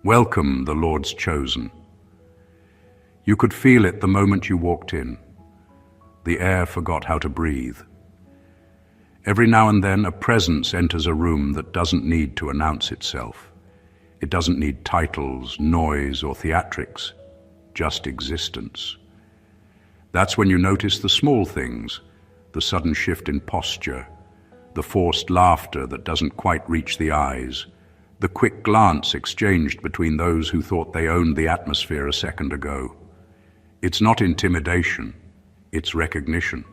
Welcome, the Lord's chosen. You could feel it the moment you walked in. The air forgot how to breathe. Every now and then, a presence enters a room that doesn't need to announce itself. It doesn't need titles, noise, or theatrics, just existence. That's when you notice the small things, the sudden shift in posture, the forced laughter that doesn't quite reach the eyes, the quick glance exchanged between those who thought they owned the atmosphere a second ago. It's not intimidation, it's recognition.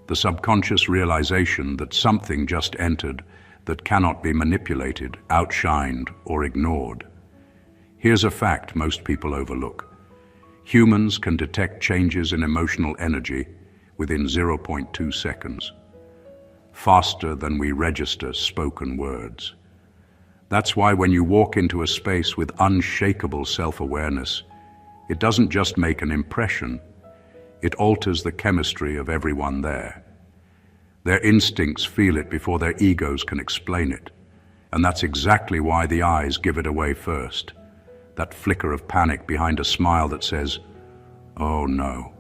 The subconscious realization that something just entered that cannot be manipulated, outshined, or ignored. Here's a fact most people overlook. Humans can detect changes in emotional energy within 0.2 seconds, faster than we register spoken words. That's why when you walk into a space with unshakable self-awareness, it doesn't just make an impression, it alters the chemistry of everyone there. Their instincts feel it before their egos can explain it. And that's exactly why the eyes give it away first. That flicker of panic behind a smile that says, "Oh no,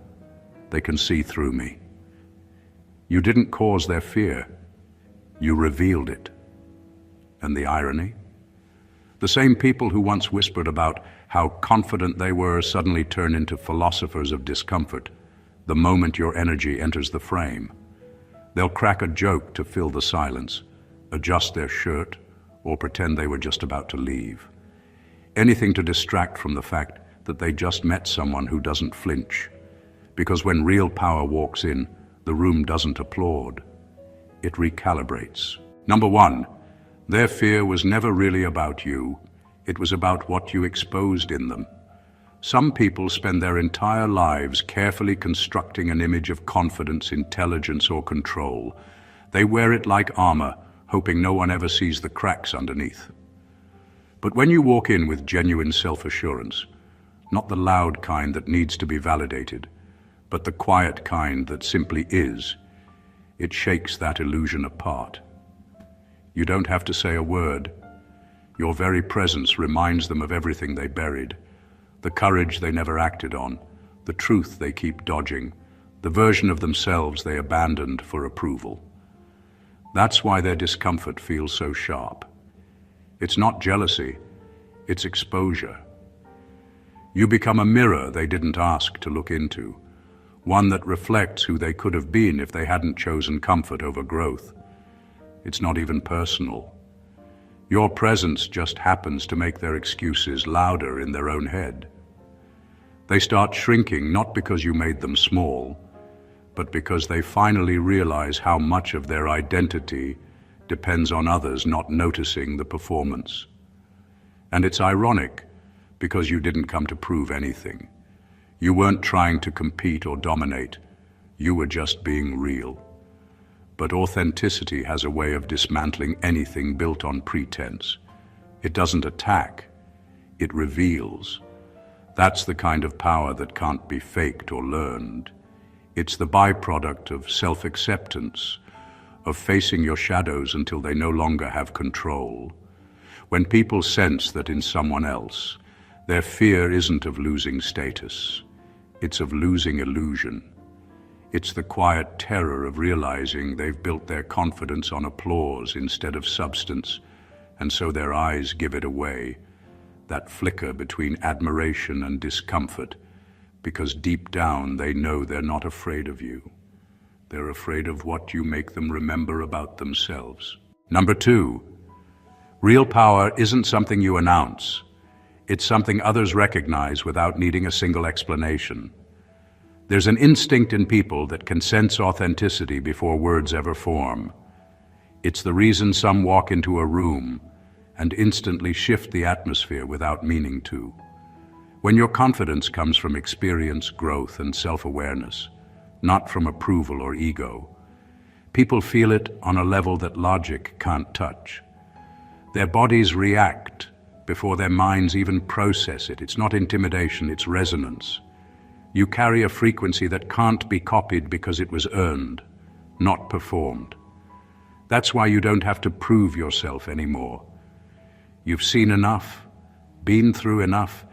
they can see through me." You didn't cause their fear, you revealed it. And the irony? The same people who once whispered about how confident they were suddenly turn into philosophers of discomfort the moment your energy enters the frame. They'll crack a joke to fill the silence, adjust their shirt, or pretend they were just about to leave. Anything to distract from the fact that they just met someone who doesn't flinch. Because when real power walks in, the room doesn't applaud. It recalibrates. Number one, their fear was never really about you. It was about what you exposed in them. Some people spend their entire lives carefully constructing an image of confidence, intelligence, or control. They wear it like armor, hoping no one ever sees the cracks underneath. But when you walk in with genuine self-assurance, not the loud kind that needs to be validated, but the quiet kind that simply is, it shakes that illusion apart. You don't have to say a word. Your very presence reminds them of everything they buried, the courage they never acted on, the truth they keep dodging, the version of themselves they abandoned for approval. That's why their discomfort feels so sharp. It's not jealousy, it's exposure. You become a mirror they didn't ask to look into, one that reflects who they could have been if they hadn't chosen comfort over growth. It's not even personal. Your presence just happens to make their excuses louder in their own head. They start shrinking not because you made them small, but because they finally realize how much of their identity depends on others not noticing the performance. And it's ironic, because you didn't come to prove anything. You weren't trying to compete or dominate. You were just being real. But authenticity has a way of dismantling anything built on pretense. It doesn't attack, it reveals. That's the kind of power that can't be faked or learned. It's the byproduct of self-acceptance, of facing your shadows until they no longer have control. When people sense that in someone else, their fear isn't of losing status, it's of losing illusion. It's the quiet terror of realizing they've built their confidence on applause instead of substance, and so their eyes give it away, that flicker between admiration and discomfort, because deep down they know they're not afraid of you. They're afraid of what you make them remember about themselves. Number two, real power isn't something you announce. It's something others recognize without needing a single explanation. There's an instinct in people that can sense authenticity before words ever form. It's the reason some walk into a room and instantly shift the atmosphere without meaning to. When your confidence comes from experience, growth, and self-awareness, not from approval or ego, people feel it on a level that logic can't touch. Their bodies react before their minds even process it. It's not intimidation, it's resonance. You carry a frequency that can't be copied because it was earned, not performed. That's why you don't have to prove yourself anymore. You've seen enough, been through enough,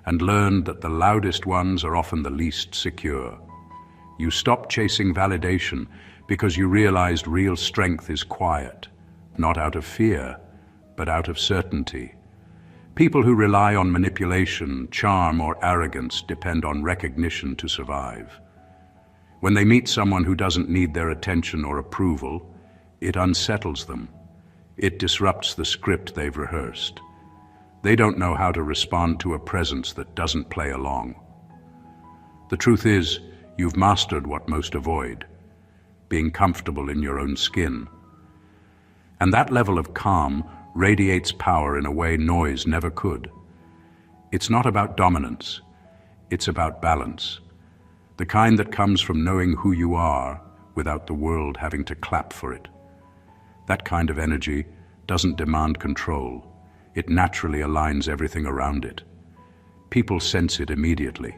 and learned that the loudest ones are often the least secure. You stopped chasing validation because you realized real strength is quiet, not out of fear, but out of certainty. People who rely on manipulation, charm, or arrogance depend on recognition to survive. When they meet someone who doesn't need their attention or approval, it unsettles them. It disrupts the script they've rehearsed. They don't know how to respond to a presence that doesn't play along. The truth is, you've mastered what most avoid, being comfortable in your own skin. And that level of calm radiates power in a way noise never could. It's not about dominance, it's about balance. The kind that comes from knowing who you are without the world having to clap for it. That kind of energy doesn't demand control. It naturally aligns everything around it. People sense it immediately.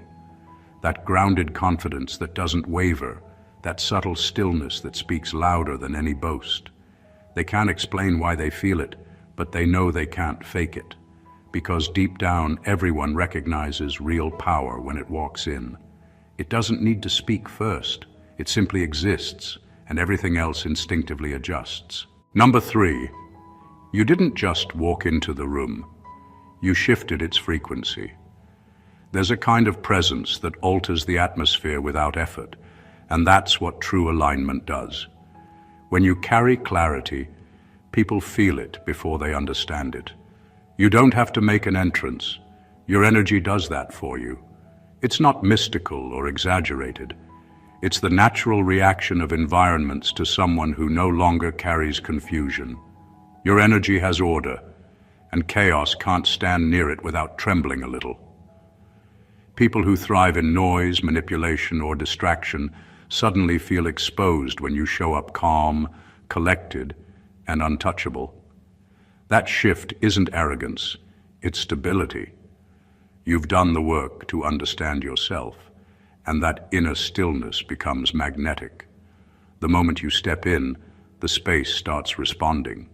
That grounded confidence that doesn't waver, that subtle stillness that speaks louder than any boast. They can't explain why they feel it, but they know they can't fake it. Because deep down, everyone recognizes real power when it walks in. It doesn't need to speak first. It simply exists, and everything else instinctively adjusts. Number 3, you didn't just walk into the room. You shifted its frequency. There's a kind of presence that alters the atmosphere without effort, and that's what true alignment does. When you carry clarity, people feel it before they understand it. You don't have to make an entrance. Your energy does that for you. It's not mystical or exaggerated. It's the natural reaction of environments to someone who no longer carries confusion. Your energy has order, and chaos can't stand near it without trembling a little. People who thrive in noise, manipulation, or distraction suddenly feel exposed when you show up calm, collected, and untouchable. That shift isn't arrogance, it's stability. You've done the work to understand yourself, and that inner stillness becomes magnetic. The moment you step in, the space starts responding.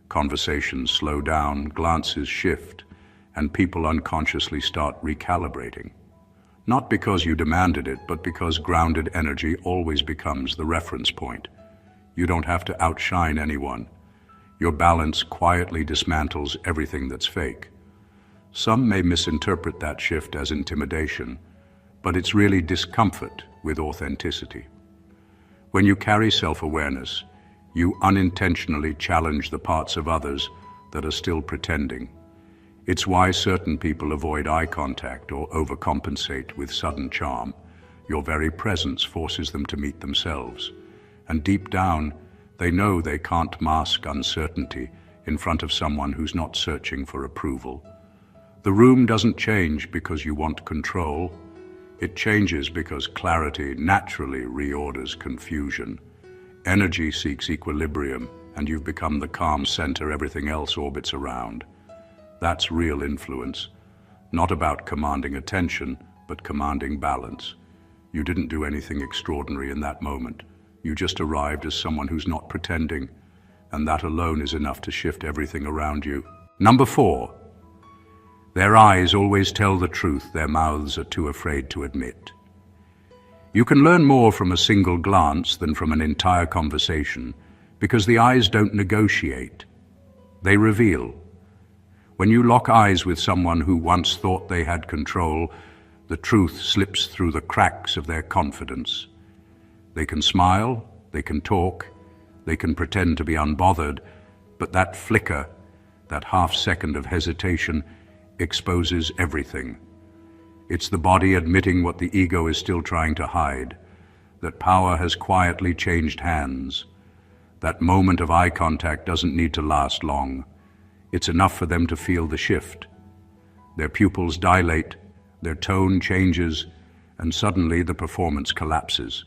Conversations slow down, glances shift, and people unconsciously start recalibrating. Not because you demanded it, but because grounded energy always becomes the reference point. You don't have to outshine anyone. Your balance quietly dismantles everything that's fake. Some may misinterpret that shift as intimidation, but it's really discomfort with authenticity. When you carry self-awareness, you unintentionally challenge the parts of others that are still pretending. It's why certain people avoid eye contact or overcompensate with sudden charm. Your very presence forces them to meet themselves. And deep down, they know they can't mask uncertainty in front of someone who's not searching for approval. The room doesn't change because you want control. It changes because clarity naturally reorders confusion. Energy seeks equilibrium, and you've become the calm center everything else orbits around. That's real influence, not about commanding attention, but commanding balance. You didn't do anything extraordinary in that moment. You just arrived as someone who's not pretending, and that alone is enough to shift everything around you. Number 4, their eyes always tell the truth their mouths are too afraid to admit. You can learn more from a single glance than from an entire conversation, because the eyes don't negotiate. They reveal. When you lock eyes with someone who once thought they had control, the truth slips through the cracks of their confidence. They can smile, they can talk, they can pretend to be unbothered, but that flicker, that half second of hesitation, exposes everything. It's the body admitting what the ego is still trying to hide, that power has quietly changed hands. That moment of eye contact doesn't need to last long. It's enough for them to feel the shift. Their pupils dilate, their tone changes, and suddenly the performance collapses.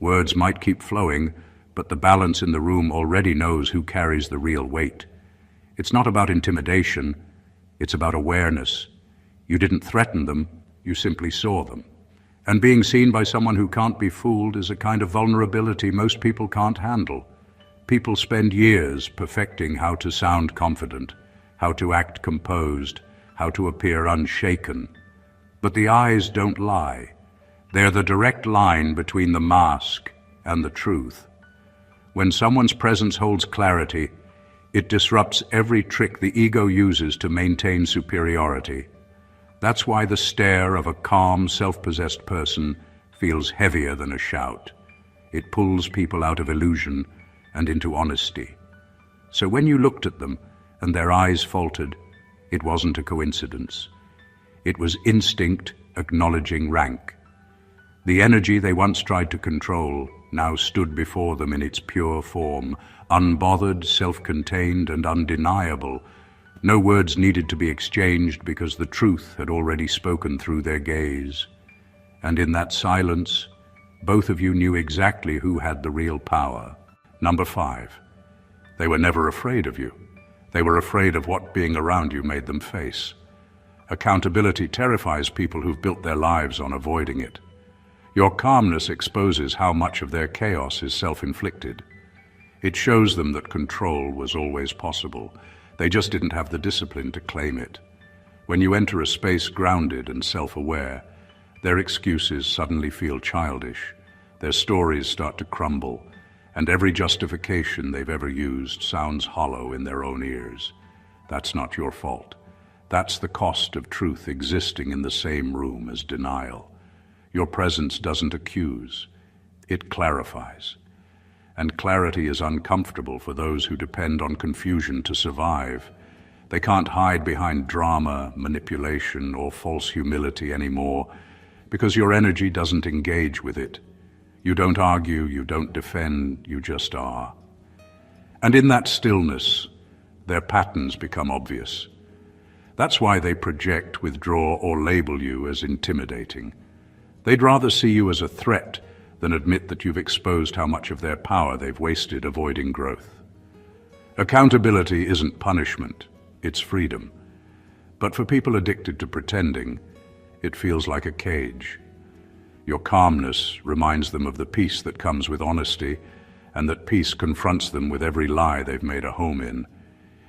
Words might keep flowing, but the balance in the room already knows who carries the real weight. It's not about intimidation, it's about awareness. You didn't threaten them, you simply saw them. And being seen by someone who can't be fooled is a kind of vulnerability most people can't handle. People spend years perfecting how to sound confident, how to act composed, how to appear unshaken. But the eyes don't lie. They're the direct line between the mask and the truth. When someone's presence holds clarity, it disrupts every trick the ego uses to maintain superiority. That's why the stare of a calm, self-possessed person feels heavier than a shout. It pulls people out of illusion and into honesty. So when you looked at them and their eyes faltered, it wasn't a coincidence. It was instinct acknowledging rank. The energy they once tried to control now stood before them in its pure form, unbothered, self-contained, and undeniable. No words needed to be exchanged because the truth had already spoken through their gaze. And in that silence, both of you knew exactly who had the real power. Number 5, they were never afraid of you. They were afraid of what being around you made them face. Accountability terrifies people who've built their lives on avoiding it. Your calmness exposes how much of their chaos is self-inflicted. It shows them that control was always possible. They just didn't have the discipline to claim it. When you enter a space grounded and self-aware, their excuses suddenly feel childish. Their stories start to crumble, and every justification they've ever used sounds hollow in their own ears. That's not your fault. That's the cost of truth existing in the same room as denial. Your presence doesn't accuse, it clarifies. And clarity is uncomfortable for those who depend on confusion to survive. They can't hide behind drama, manipulation, or false humility anymore, because your energy doesn't engage with it. You don't argue, you don't defend, you just are. And in that stillness, their patterns become obvious. That's why they project, withdraw, or label you as intimidating. They'd rather see you as a threat than admit that you've exposed how much of their power they've wasted avoiding growth. Accountability isn't punishment, it's freedom. But for people addicted to pretending, it feels like a cage. Your calmness reminds them of the peace that comes with honesty, and that peace confronts them with every lie they've made a home in.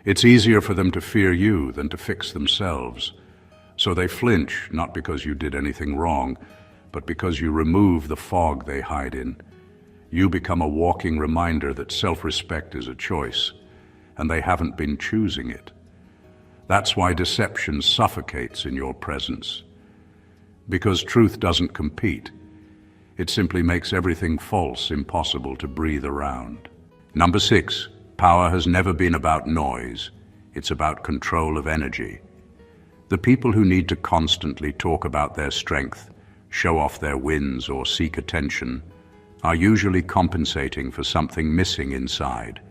It's easier for them to fear you than to fix themselves. So they flinch, not because you did anything wrong, but because you remove the fog they hide in. You become a walking reminder that self-respect is a choice, and they haven't been choosing it. That's why deception suffocates in your presence. Because truth doesn't compete. It simply makes everything false impossible to breathe around. Number 6, power has never been about noise. It's about control of energy. The people who need to constantly talk about their strength, show off their wins, or seek attention are usually compensating for something missing inside.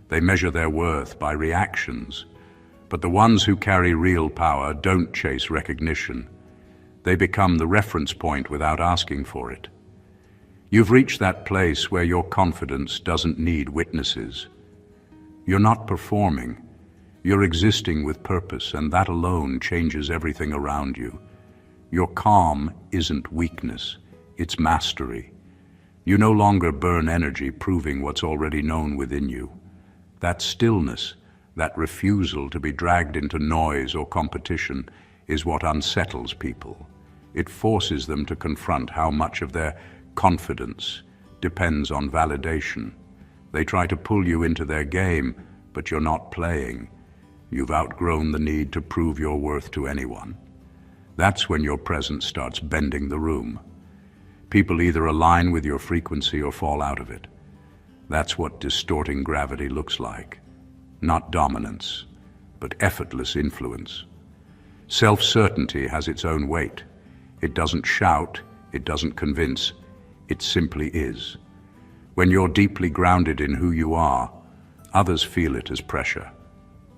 They measure their worth by reactions. But the ones who carry real power don't chase recognition. They become the reference point without asking for it. You've reached that place where your confidence doesn't need witnesses. You're not performing. You're existing with purpose, and that alone changes everything around you. Your calm isn't weakness, it's mastery. You no longer burn energy proving what's already known within you. That stillness, that refusal to be dragged into noise or competition, is what unsettles people. It forces them to confront how much of their confidence depends on validation. They try to pull you into their game, but you're not playing. You've outgrown the need to prove your worth to anyone. That's when your presence starts bending the room. People either align with your frequency or fall out of it. That's what distorting gravity looks like. Not dominance, but effortless influence. Self-certainty has its own weight. It doesn't shout, it doesn't convince, it simply is. When you're deeply grounded in who you are, others feel it as pressure.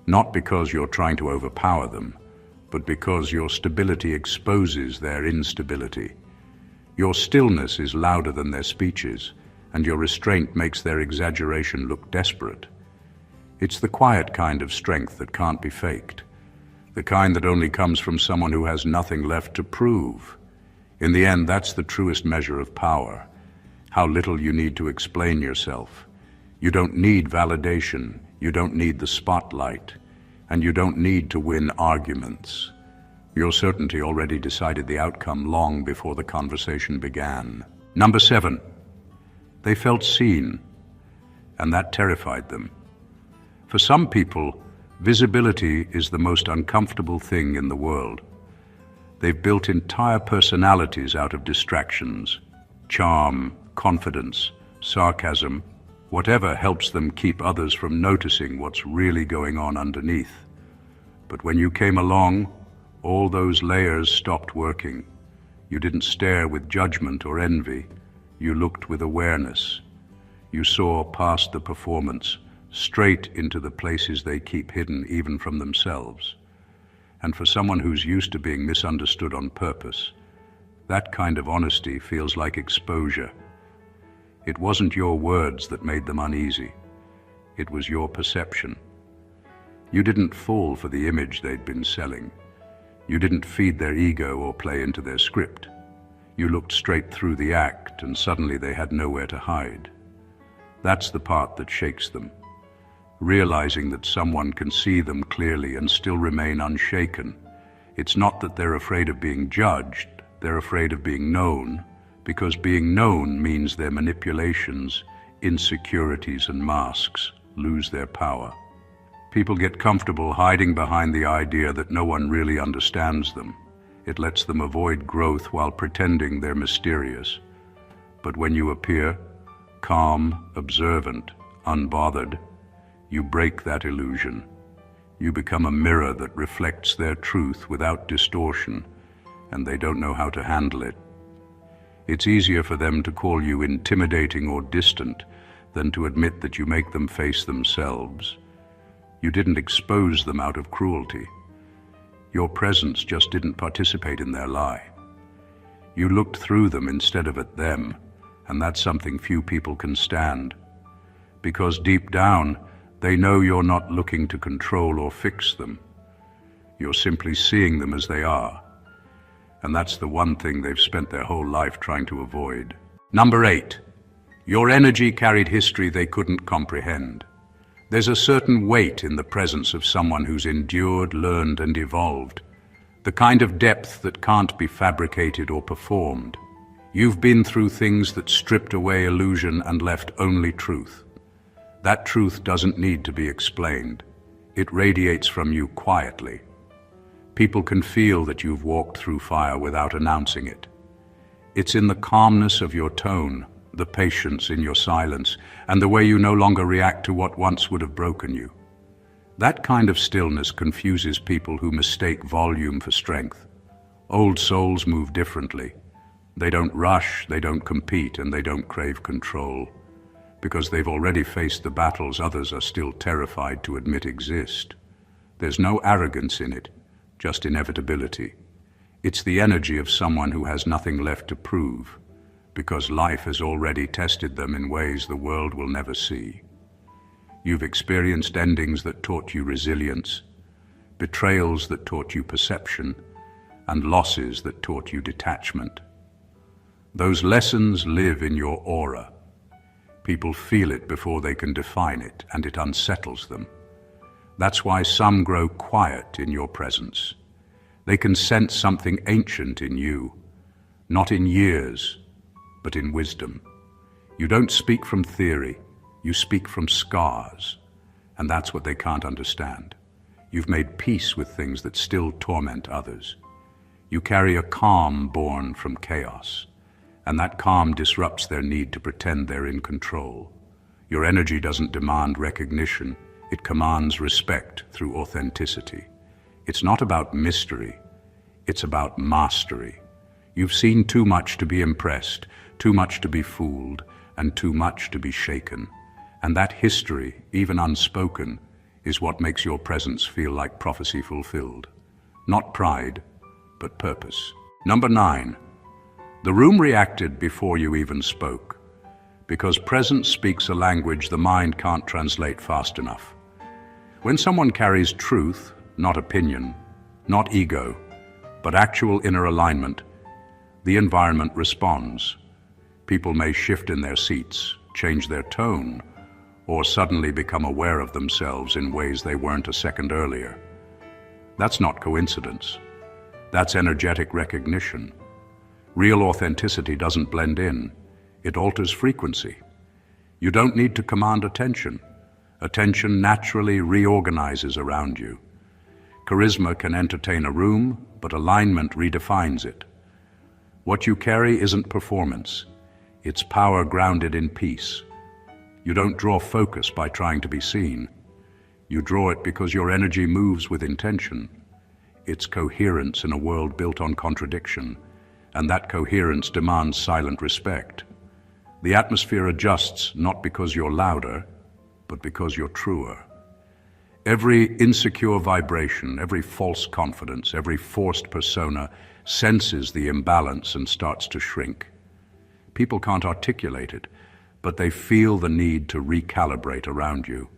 Not because you're trying to overpower them, but because your stability exposes their instability. Your stillness is louder than their speeches, and your restraint makes their exaggeration look desperate. It's the quiet kind of strength that can't be faked, the kind that only comes from someone who has nothing left to prove. In the end, that's the truest measure of power, how little you need to explain yourself. You don't need validation, you don't need the spotlight, and you don't need to win arguments. Your certainty already decided the outcome long before the conversation began. Number 7. They felt seen, and that terrified them. For some people, visibility is the most uncomfortable thing in the world. They've built entire personalities out of distractions, charm, confidence, sarcasm, whatever helps them keep others from noticing what's really going on underneath. But when you came along, all those layers stopped working. You didn't stare with judgment or envy. You looked with awareness. You saw past the performance, straight into the places they keep hidden even from themselves. And for someone who's used to being misunderstood on purpose, that kind of honesty feels like exposure. It wasn't your words that made them uneasy. It was your perception. You didn't fall for the image they'd been selling. You didn't feed their ego or play into their script. You looked straight through the act, and suddenly they had nowhere to hide. That's the part that shakes them. Realizing that someone can see them clearly and still remain unshaken. It's not that they're afraid of being judged, they're afraid of being known, because being known means their manipulations, insecurities, and masks lose their power. People get comfortable hiding behind the idea that no one really understands them. It lets them avoid growth while pretending they're mysterious. But when you appear, calm, observant, unbothered, you break that illusion. You become a mirror that reflects their truth without distortion, and they don't know how to handle it. It's easier for them to call you intimidating or distant than to admit that you make them face themselves. You didn't expose them out of cruelty. Your presence just didn't participate in their lie. You looked through them instead of at them, and that's something few people can stand. Because deep down, they know you're not looking to control or fix them. You're simply seeing them as they are. And that's the one thing they've spent their whole life trying to avoid. Number 8. Your energy carried history they couldn't comprehend. There's a certain weight in the presence of someone who's endured, learned, and evolved. The kind of depth that can't be fabricated or performed. You've been through things that stripped away illusion and left only truth. That truth doesn't need to be explained. It radiates from you quietly. People can feel that you've walked through fire without announcing it. It's in the calmness of your tone, the patience in your silence, and the way you no longer react to what once would have broken you. That kind of stillness confuses people who mistake volume for strength. Old souls move differently. They don't rush, they don't compete, and they don't crave control. Because they've already faced the battles others are still terrified to admit exist. There's no arrogance in it, just inevitability. It's the energy of someone who has nothing left to prove, because life has already tested them in ways the world will never see. You've experienced endings that taught you resilience, betrayals that taught you perception, and losses that taught you detachment. Those lessons live in your aura. People feel it before they can define it, and it unsettles them. That's why some grow quiet in your presence. They can sense something ancient in you, not in years, but in wisdom. You don't speak from theory, you speak from scars, and that's what they can't understand. You've made peace with things that still torment others. You carry a calm born from chaos, and that calm disrupts their need to pretend they're in control. Your energy doesn't demand recognition, it commands respect through authenticity. It's not about mystery, it's about mastery. You've seen too much to be impressed, too much to be fooled, and too much to be shaken. And that history, even unspoken, is what makes your presence feel like prophecy fulfilled. Not pride, but purpose. Number 9. The room reacted before you even spoke, because presence speaks a language the mind can't translate fast enough. When someone carries truth, not opinion, not ego, but actual inner alignment, the environment responds. People may shift in their seats, change their tone, or suddenly become aware of themselves in ways they weren't a second earlier. That's not coincidence. That's energetic recognition. Real authenticity doesn't blend in. It alters frequency. You don't need to command attention. Attention naturally reorganizes around you. Charisma can entertain a room, but alignment redefines it. What you carry isn't performance. It's power grounded in peace. You don't draw focus by trying to be seen. You draw it because your energy moves with intention. It's coherence in a world built on contradiction, and that coherence demands silent respect. The atmosphere adjusts not because you're louder, but because you're truer. Every insecure vibration, every false confidence, every forced persona senses the imbalance and starts to shrink. People can't articulate it, but they feel the need to recalibrate around you.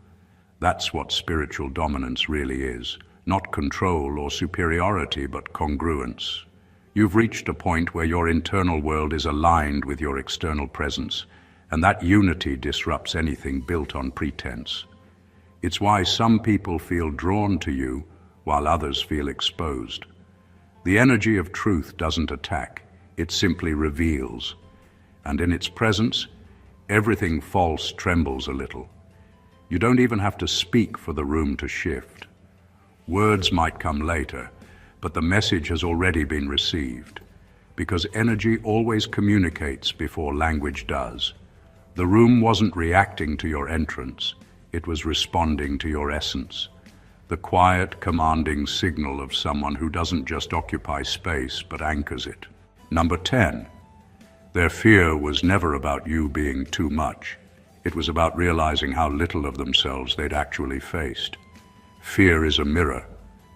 That's what spiritual dominance really is. Not control or superiority, but congruence. You've reached a point where your internal world is aligned with your external presence, and that unity disrupts anything built on pretense. It's why some people feel drawn to you while others feel exposed. The energy of truth doesn't attack, it simply reveals. And in its presence, everything false trembles a little. You don't even have to speak for the room to shift. Words might come later, but the message has already been received, because energy always communicates before language does. The room wasn't reacting to your entrance, it was responding to your essence. The quiet, commanding signal of someone who doesn't just occupy space, but anchors it. Number 10. Their fear was never about you being too much. It was about realizing how little of themselves they'd actually faced. Fear is a mirror.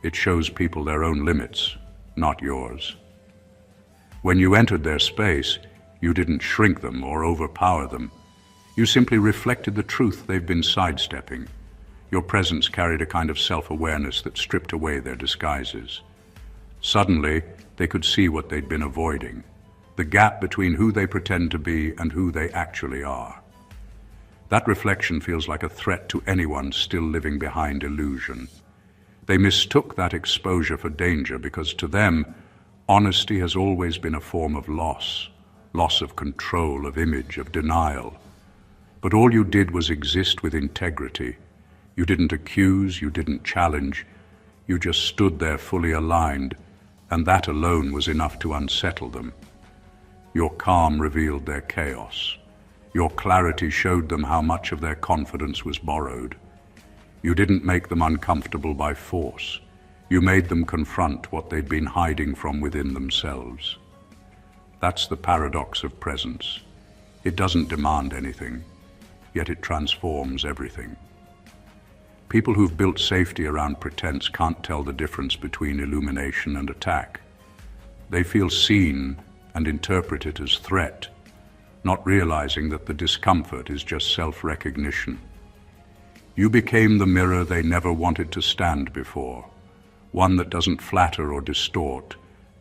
It shows people their own limits, not yours. When you entered their space, you didn't shrink them or overpower them. You simply reflected the truth they've been sidestepping. Your presence carried a kind of self-awareness that stripped away their disguises. Suddenly, they could see what they'd been avoiding, the gap between who they pretend to be and who they actually are. That reflection feels like a threat to anyone still living behind illusion. They mistook that exposure for danger because to them, honesty has always been a form of loss of control, of image, of denial. But all you did was exist with integrity. You didn't accuse, you didn't challenge, you just stood there fully aligned, and that alone was enough to unsettle them. Your calm revealed their chaos. Your clarity showed them how much of their confidence was borrowed. You didn't make them uncomfortable by force. You made them confront what they'd been hiding from within themselves. That's the paradox of presence. It doesn't demand anything, yet it transforms everything. People who've built safety around pretense can't tell the difference between illumination and attack. They feel seen and interpret it as threat, not realizing that the discomfort is just self-recognition. You became the mirror they never wanted to stand before, one that doesn't flatter or distort,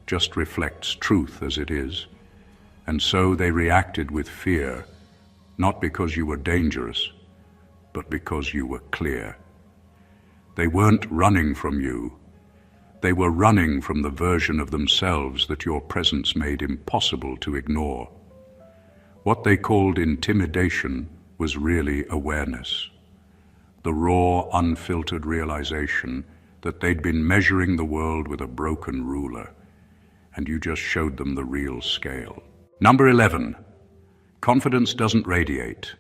just reflects truth as it is. And so they reacted with fear, not because you were dangerous, but because you were clear. They weren't running from you. They were running from the version of themselves that your presence made impossible to ignore. What they called intimidation was really awareness. The raw, unfiltered realization that they'd been measuring the world with a broken ruler, and you just showed them the real scale. Number 11. Confidence doesn't radiate,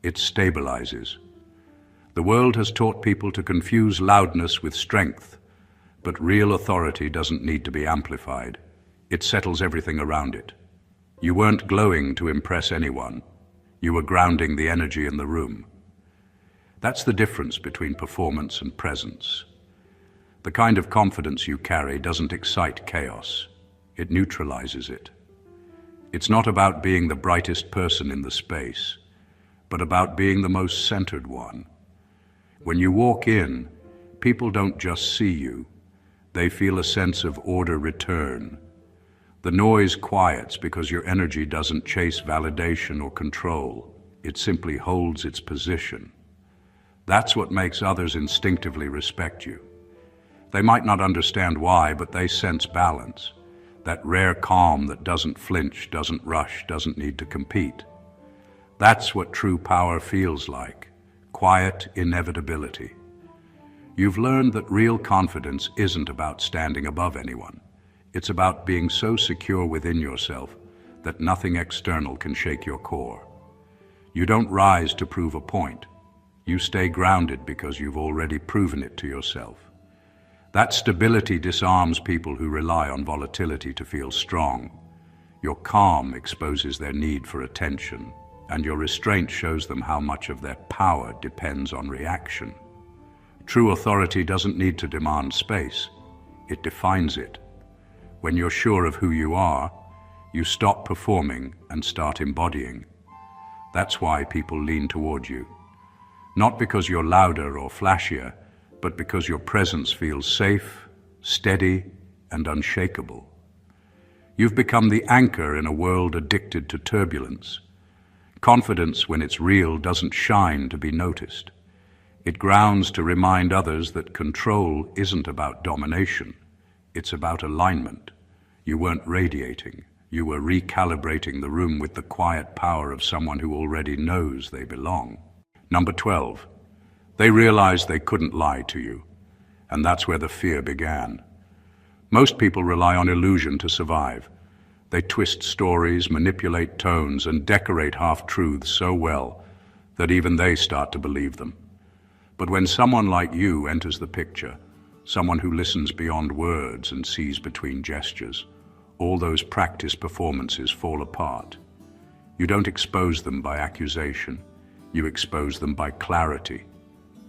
it stabilizes. The world has taught people to confuse loudness with strength, but real authority doesn't need to be amplified. It settles everything around it. You weren't glowing to impress anyone. You were grounding the energy in the room. That's the difference between performance and presence. The kind of confidence you carry doesn't excite chaos. It neutralizes it. It's not about being the brightest person in the space, but about being the most centered one. When you walk in, people don't just see you. They feel a sense of order return. The noise quiets because your energy doesn't chase validation or control. It simply holds its position. That's what makes others instinctively respect you. They might not understand why, but they sense balance. That rare calm that doesn't flinch, doesn't rush, doesn't need to compete. That's what true power feels like. Quiet inevitability. You've learned that real confidence isn't about standing above anyone. It's about being so secure within yourself that nothing external can shake your core. You don't rise to prove a point. You stay grounded because you've already proven it to yourself. That stability disarms people who rely on volatility to feel strong. Your calm exposes their need for attention, and your restraint shows them how much of their power depends on reaction. True authority doesn't need to demand space. It defines it. When you're sure of who you are, you stop performing and start embodying. That's why people lean toward you. Not because you're louder or flashier, but because your presence feels safe, steady, and unshakable. You've become the anchor in a world addicted to turbulence. Confidence, when it's real, doesn't shine to be noticed. It grounds to remind others that control isn't about domination. It's about alignment. You weren't radiating. You were recalibrating the room with the quiet power of someone who already knows they belong. Number 12. They realized they couldn't lie to you, and that's where the fear began. Most people rely on illusion to survive. They twist stories, manipulate tones, and decorate half-truths so well that even they start to believe them. But when someone like you enters the picture, someone who listens beyond words and sees between gestures, all those practice performances fall apart. You don't expose them by accusation. You expose them by clarity.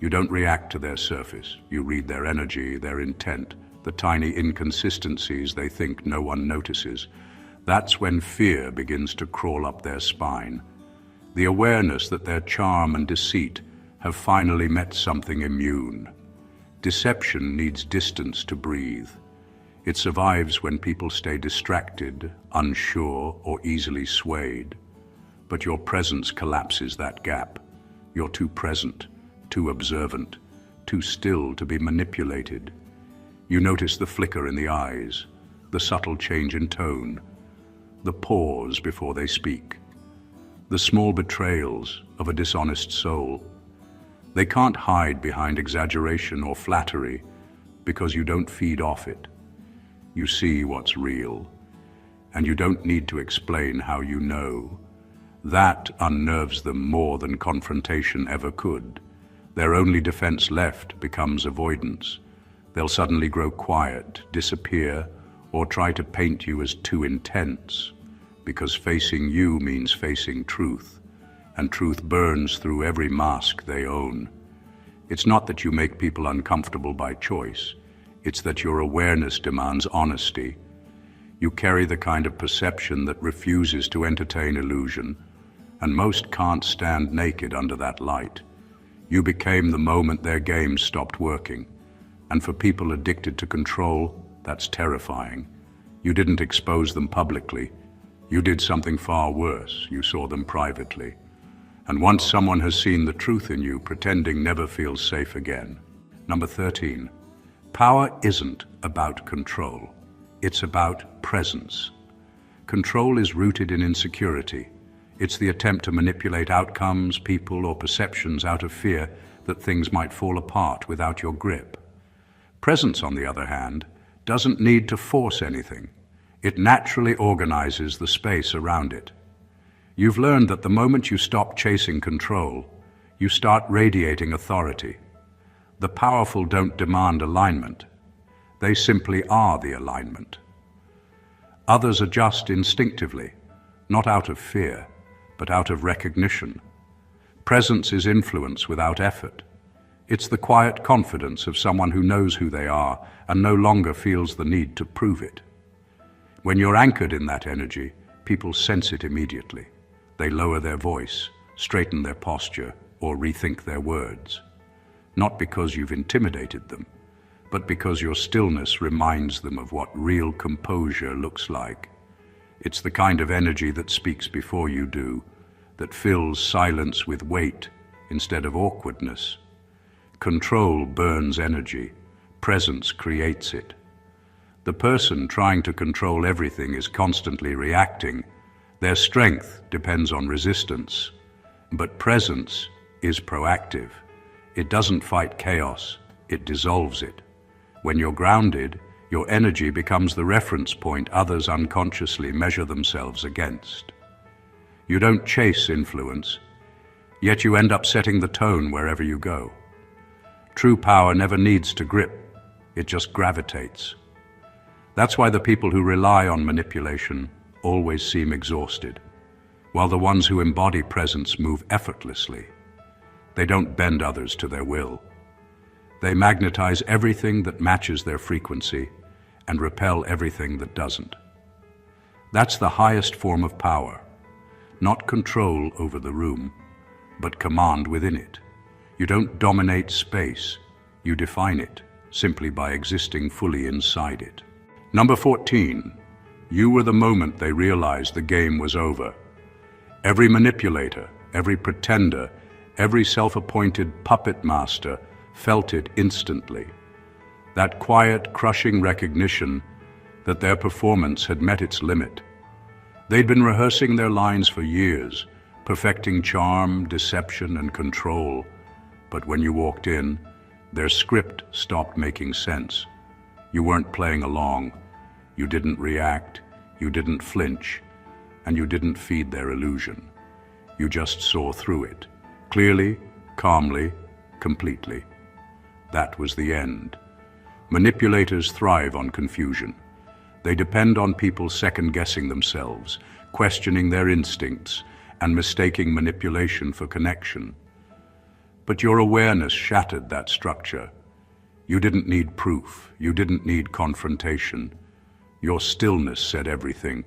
You don't react to their surface. You read their energy, their intent, the tiny inconsistencies they think no one notices. That's when fear begins to crawl up their spine. The awareness that their charm and deceit have finally met something immune. Deception needs distance to breathe. It survives when people stay distracted, unsure, or easily swayed. But your presence collapses that gap. You're too present, too observant, too still to be manipulated. You notice the flicker in the eyes, the subtle change in tone, the pause before they speak, the small betrayals of a dishonest soul. They can't hide behind exaggeration or flattery because you don't feed off it. You see what's real, and you don't need to explain how you know. That unnerves them more than confrontation ever could. Their only defense left becomes avoidance. They'll suddenly grow quiet, disappear, or try to paint you as too intense, because facing you means facing truth, and truth burns through every mask they own. It's not that you make people uncomfortable by choice. It's that your awareness demands honesty. You carry the kind of perception that refuses to entertain illusion, and most can't stand naked under that light. You became the moment their game stopped working. And for people addicted to control, that's terrifying. You didn't expose them publicly. You did something far worse. You saw them privately. And once someone has seen the truth in you, pretending never feels safe again. Number 13. Power isn't about control. It's about presence. Control is rooted in insecurity. It's the attempt to manipulate outcomes, people, or perceptions out of fear that things might fall apart without your grip. Presence, on the other hand, doesn't need to force anything. It naturally organizes the space around it. You've learned that the moment you stop chasing control, you start radiating authority. The powerful don't demand alignment. They simply are the alignment. Others adjust instinctively, not out of fear, but out of recognition. Presence is influence without effort. It's the quiet confidence of someone who knows who they are and no longer feels the need to prove it. When you're anchored in that energy, people sense it immediately. They lower their voice, straighten their posture, or rethink their words. Not because you've intimidated them, but because your stillness reminds them of what real composure looks like. It's the kind of energy that speaks before you do, that fills silence with weight instead of awkwardness. Control burns energy. Presence creates it. The person trying to control everything is constantly reacting. Their strength depends on resistance. But presence is proactive. It doesn't fight chaos, it dissolves it. When you're grounded, your energy becomes the reference point others unconsciously measure themselves against. You don't chase influence, yet you end up setting the tone wherever you go. True power never needs to grip, it just gravitates. That's why the people who rely on manipulation always seem exhausted, while the ones who embody presence move effortlessly. They don't bend others to their will. They magnetize everything that matches their frequency and repel everything that doesn't. That's the highest form of power, not control over the room, but command within it. You don't dominate space, you define it simply by existing fully inside it. Number 14, you were the moment they realized the game was over. Every manipulator, every pretender, every self-appointed puppet master felt it instantly. That quiet, crushing recognition that their performance had met its limit. They'd been rehearsing their lines for years, perfecting charm, deception, and control. But when you walked in, their script stopped making sense. You weren't playing along. You didn't react, you didn't flinch, and you didn't feed their illusion. You just saw through it, clearly, calmly, completely. That was the end. Manipulators thrive on confusion. They depend on people second-guessing themselves, questioning their instincts, and mistaking manipulation for connection. But your awareness shattered that structure. You didn't need proof. You didn't need confrontation. Your stillness said everything.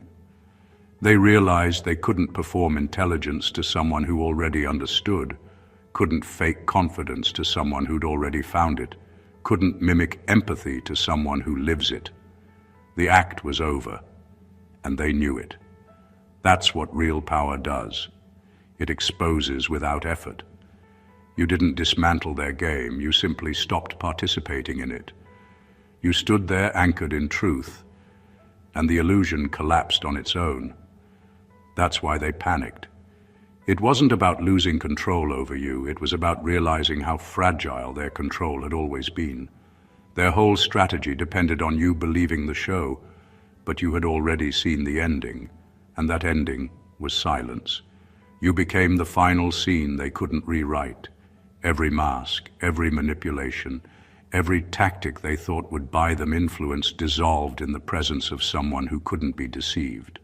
They realized they couldn't perform intelligence to someone who already understood, couldn't fake confidence to someone who'd already found it, couldn't mimic empathy to someone who lives it. The act was over, and they knew it. That's what real power does. It exposes without effort. You didn't dismantle their game, you simply stopped participating in it. You stood there anchored in truth, and the illusion collapsed on its own. That's why they panicked. It wasn't about losing control over you, it was about realizing how fragile their control had always been. Their whole strategy depended on you believing the show, but you had already seen the ending, and that ending was silence. You became the final scene they couldn't rewrite. Every mask, every manipulation, every tactic they thought would buy them influence dissolved in the presence of someone who couldn't be deceived.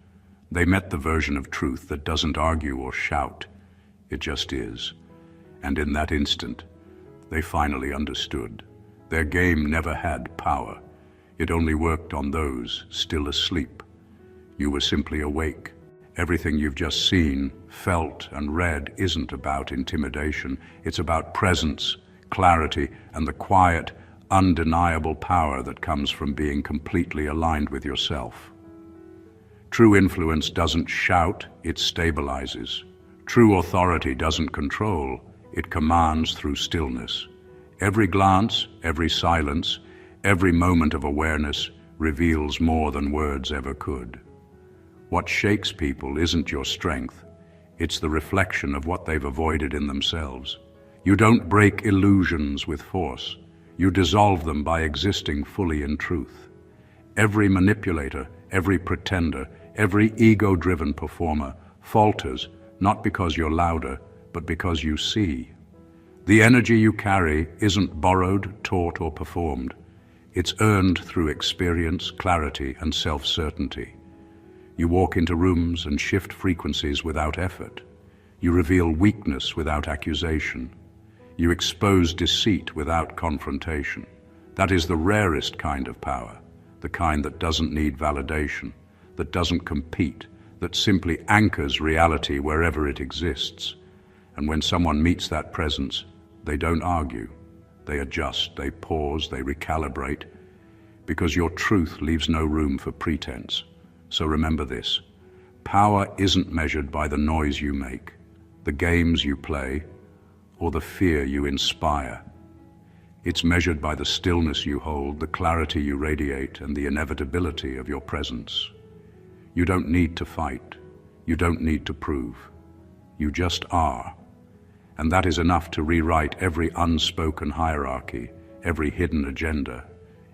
They met the version of truth that doesn't argue or shout. It just is. And in that instant, they finally understood. Their game never had power. It only worked on those still asleep. You were simply awake. Everything you've just seen, felt, and read isn't about intimidation. It's about presence, clarity, and the quiet, undeniable power that comes from being completely aligned with yourself. True influence doesn't shout, it stabilizes. True authority doesn't control, it commands through stillness. Every glance, every silence, every moment of awareness reveals more than words ever could. What shakes people isn't your strength, it's the reflection of what they've avoided in themselves. You don't break illusions with force. You dissolve them by existing fully in truth. Every manipulator, every pretender, every ego-driven performer falters not because you're louder, but because you see. The energy you carry isn't borrowed, taught, or performed. It's earned through experience, clarity, and self-certainty. You walk into rooms and shift frequencies without effort. You reveal weakness without accusation. You expose deceit without confrontation. That is the rarest kind of power, the kind that doesn't need validation, that doesn't compete, that simply anchors reality wherever it exists. And when someone meets that presence, they don't argue. They adjust, they pause, they recalibrate, because your truth leaves no room for pretense. So remember this: power isn't measured by the noise you make, the games you play, or the fear you inspire. It's measured by the stillness you hold, the clarity you radiate, and the inevitability of your presence. You don't need to fight. You don't need to prove. You just are. And that is enough to rewrite every unspoken hierarchy, every hidden agenda,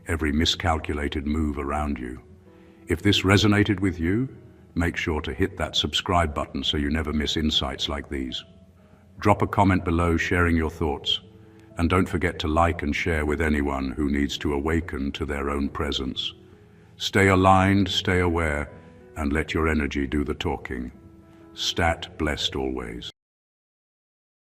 every miscalculated move around you. If this resonated with you, make sure to hit that subscribe button so you never miss insights like these. Drop a comment below sharing your thoughts, and don't forget to like and share with anyone who needs to awaken to their own presence. Stay aligned, stay aware, and let your energy do the talking. Stat blessed always.